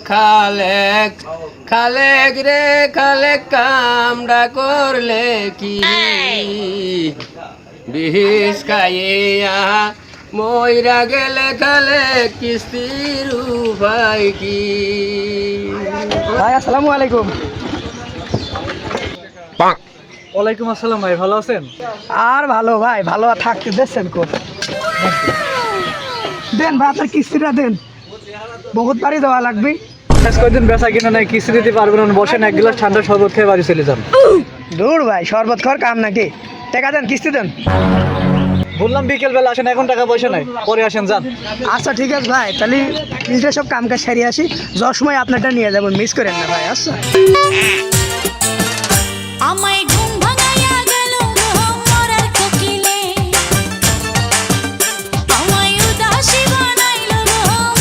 খালেক খালেক রে খালেক কামড়া করলে কি বিষ খাইয়া ময়রা গেলে খালেক কিস্তির উপায় কি? ভাই আসসালামু আলাইকুম। ওয়ালাইকুম আসসালাম ভাই, ভালো আছেন? আর ভালো ভাই, ভালো থাকতে দিচ্ছেন কোন দেন ভাই, আপনার কিস্তিটা দেন, বহুত বাড়ি দেওয়া লাগবে। কয়দিন বেচা কিনা নাই, কিস্তি দিতে পারবেন না, বসেন এক গ্লাস ঠান্ডা শরবত খেয়ে বাড়ি চলে যান। দূর ভাই, শরবত খাওয়ার কাম নাকি? টাকা দেন, কিস্তি দেন। বললাম বিকেল বেলা আসেন, এখন টাকা পয়সা নাই, পরে আসেন যান। আচ্ছা ঠিক আছে ভাই, তাহলে নিজে সব কাম কাজ সারিয়ে আসি, যাওয়ার সময় আপনারটা নিয়ে যাবেন, মিস করেন না ভাই। আচ্ছা আমায় ঘুম ভাঙাইয়া গেল মরার কোকিলে, আমায় উদাসী বানাইল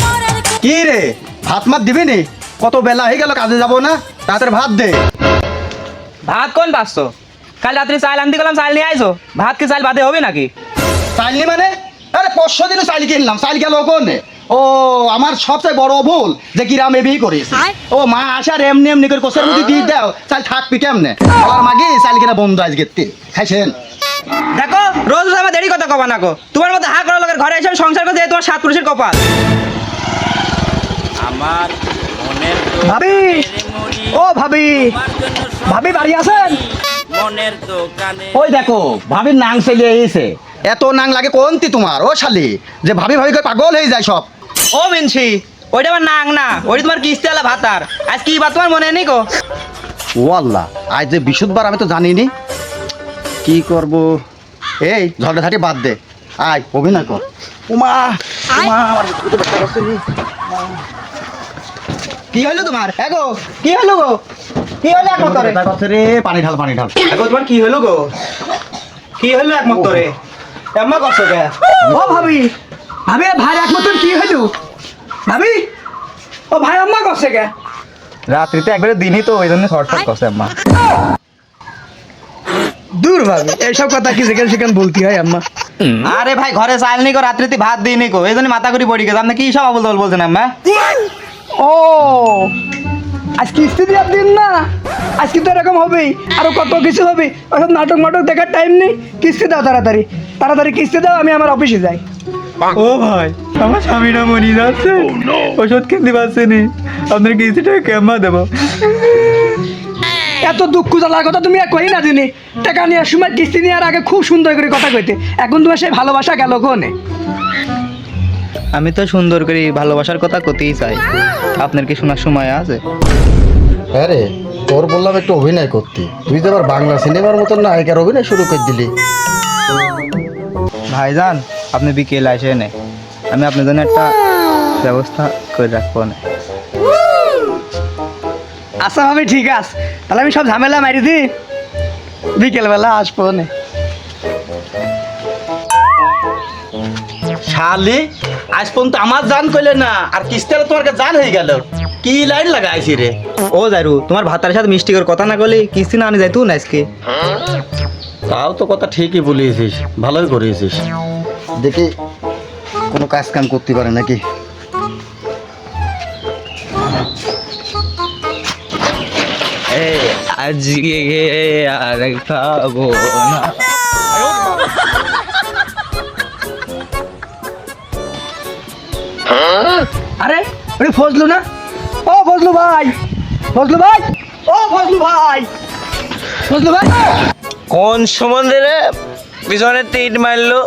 মরার। কি রে, ভাত মাত দিবি নি? কত বেলা হয়ে গেল, কাজে যাবো না? তাড়াতাড়ি ভাত দে। ভাত কোন পাচ্ছ? কাল রাত্রি চাল আনতে গেলাম, চাল নিয়ে আইছো। ভাত কি চাল বাদে হবে নাকি? চাল নি মানে? আরে 500 দিনও চাল কিনলাম, চাল গেল কোনে? ও আমার সবচেয়ে বড় ভুল যে গ্রামে বিয়ে করিস। ও মা আসার এমনি এমনি করে কোষের মধ্যে দিয়ে দাও, চাল থাকবি কেমনে? আমার মাগে চাল কিনা বন্ধ আজকে খাইছেন। দেখো রোজ আমার দেরি কথা কবা না গো। তোমার মতো হা করা লোকের ঘরে এসে সংসার করতে তোমার 7 পুরুষের কপাল। আমার মনের ভাবি, ও ভাবি, ভাবি বাড়ি আছেন? মনের দোকানে ওই দেখো ভাবির নাং চলে এসে। এত নাং লাগে কোনটি তোমার ও শালি, যে ভাবি ভাবি করে পাগল হয়ে যায় সব। ও মিনছি, ওইটা আমার নাং না, ওইটা তোমার কিস্তি আলা ভাতার। আজ কি বাত তোমার মনে নেই গো? ও আল্লাহ, আজ যে বিশুদ্ধবার আমি তো জানিনি, কি করব? এই ঝগড়াঝাটি বাদ দে, আয় অভিনয় কর। উমা উমা, আমার বুকে ব্যথা করছে রে। কি হলো তোমার? এগো কি হলো গো? কি হলো একমত রে? ব্যথা করছে রে, পানি ঢাল পানি ঢাল। দেখো তোমার কি হলো গো? কি হলো একমত রে? এম্মা করছো কে? ও ভাবি, ভাবি ভাই একমাত্র কি হইল? ভাবি, ও ভাই আম্মা করছে কে? রাত্রিতে একবারে দিনই তো, ওই জন্য শর্টকাট করছে আম্মা। দূর ভাবি, এইসব কথা কি যেখানে সেখানে বলতে হয় আম্মা? আরে ভাই ঘরে চাল নি গো, রাত্রিতে ভাত দিইনি গো, এই জন্য মাথা করি পড়ি গেছে। আপনি কি সব আবল তাবল বলছেন আম্মা? ও আজ কিস্তি দেওয়ার দিন না, আজকে তো এরকম হবেই, আরো কত কিছু হবে। ওসব নাটক মাটক দেখার টাইম নেই, কিস্তি দাও তাড়াতাড়ি, তাড়াতাড়ি কিস্তি দাও, আমি আমার অফিসে যাই। ও ভাই, আমার স্বামীরা মরে যাচ্ছে, ওষুধ কিনতে পারছি নি, আপনার কিস্তিটা কেমন দেবো? এত দুঃখ জ্বালার কথা তুমি আর কই না দিনি। টাকা নেওয়ার সময় কিস্তি নেওয়ার আগে খুব সুন্দর করে কথা কইতে, এখন তোমার সেই ভালোবাসা গেল কোনে? আমি তো সুন্দর করে ভালোবাসার কথা কতেই চাই, আপনার কি শোনার সময় আছে? হ্যাঁ রে, তোর বললাম একটু অভিনয় করতে, তুই তো আবার বাংলা সিনেমার মতন নায়িকার অভিনয় শুরু করে দিলি। ভাইজান আপনি বিকেল আসে নে, আমি আপনার জন্য একটা ব্যবস্থা করে রাখবো না। আচ্ছা ভাবি ঠিক আছে, তাহলে আমি সব ঝামেলা মারি দিই, বিকেলবেলা আসবো নে। শালি আজ পর্যন্ত আমার জান কইলে না, আর কিস্তিটা তোমার কাছে জান হয়ে গেল। কি লাইন লাগাইছি রে? ও জারু, তোমার ভাতার সাথে মিষ্টি করে কথা না বলে কিস্তি না আনি যাইতো না আজকে। তাও তো কথা ঠিকই বলেছিস, ভালোই করেছিস। দেখি কোনো কাজ কাম করতে পারে নাকি। আজকে আর খাবো না। আরে ওরে ফজলু না? ও ফজলু ভাই, ফজলু ভাই, ও ফজলু ভাই, ফজলু ভাই। কোন সম্বন্ধে রে পিছনে তীর মারলো?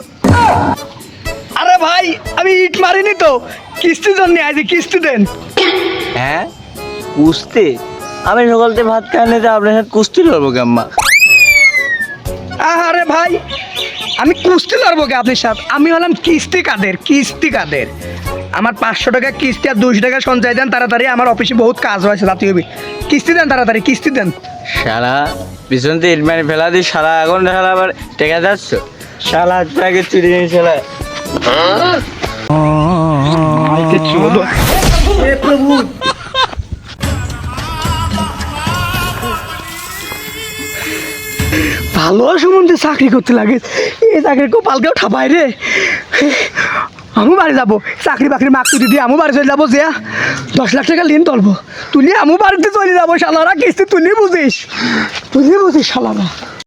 আরে ভাই আমি ইট মারিনি তো, কিস্তি জন্য আইছি, কিস্তি দেন। হ্যাঁ কুস্তি? আমি সকালতে ভাত খাইনি তো আপনার সাথে কুস্তি লড়বো কেম্মা? আরে ভাই আমি কুস্তি লড়বো কে আপনার সাথে? আমি হলাম কিস্তি কাদের, কিস্তি কাদের। আমার 500 টাকা কিস্তি আর 200 টাকা সঞ্চয় দেন তাড়াতাড়ি, আমার অফিসে বহুত কাজ হয়েছে রাতে হবে। কিস্তি দেন তাড়াতাড়ি, কিস্তি দেন। শালা পিছন থেকে ইট মারি ফেলা দিই, শালা এখন শালা আবার টেকা যাচ্ছ, শালা প্যাকে চুরি নিয়ে শালা। ভালো সম্বন্ধে চাকরি করতে লাগে, এই চাকরির কপালকেও ঠাপায় রে। আমু বাড়ি যাবো চাকরি বাকরি মাক তুলি দিয়ে আমু বাড়ি চলে যাবো যে 10 লাখ টাকা লিন তুলবো তুলি আমু বাড়িতে চলে যাবো শালারা কিস্তি তুলি বুঝিস শালারা